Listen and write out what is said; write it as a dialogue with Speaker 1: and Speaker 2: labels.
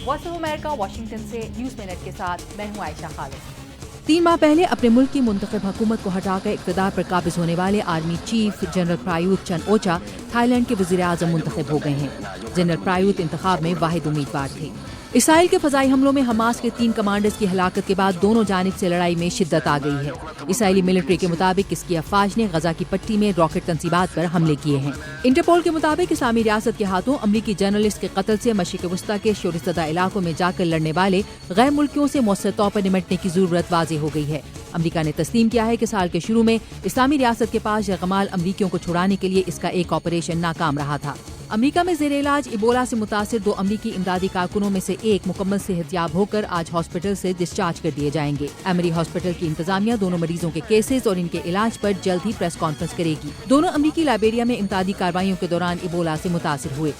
Speaker 1: Voice of America Washington से news minute के साथ मैं हूं आयशा खालिद।
Speaker 2: 3 माह पहले अपने मुल्क की मुंतखब हुकूमत को हटाकर इक़्तिदार पर काबिज होने वाले आर्मी चीफ जनरल प्रायुत चन ओचा थाईलैंड के वज़ीर आज़म मुंतखब हो गए हैं। जनरल प्रायुत इंतखाब में वाहिद उम्मीदवार थे। इसराइल के फजाई हमलों में हमास के 3 कमांडर्स की हलाकत के बाद दोनों जानिब से लड़ाई में शिद्दत आ गई है। इसराइली मिलिट्री के मुताबिक इसकी अफवाज ने गजा की पट्टी में रॉकेट तंसीबात पर हमले किए हैं। इंटरपोल के मुताबिक इस्लामी रियासत के हाथों अमरीकी जर्नलिस्ट के कत्ल से मशरिक़ वस्ता के शोरज़दा इलाकों में जाकर लड़ने वाले गैर मुल्कियों से मौसर तौर पर निमटने की जरूरत वाज़ेह हो गई है। अमरीका ने तस्लीम किया है कि साल के शुरू में इस्लामी रियासत के पास यरगमाल अमरीकियों को छुड़ाने के लिए इसका एक ऑपरेशन नाकाम रहा था। अमरीका में जेर इलाज इबोला से मुतासिर 2 अमरीकी इमदादी कारकुनों में से एक मुकम्मल सेहतयाब होकर आज हॉस्पिटल से डिस्चार्ज कर दिए जाएंगे। एमरी हॉस्पिटल की इंतजामिया दोनों मरीजों के केसेस और इनके इलाज पर जल्द ही प्रेस कॉन्फ्रेंस करेगी। दोनों अमरीकी लाइबेरिया में इमदादी कार्रवाइयों के दौरान इबोला से मुतासिर हुए।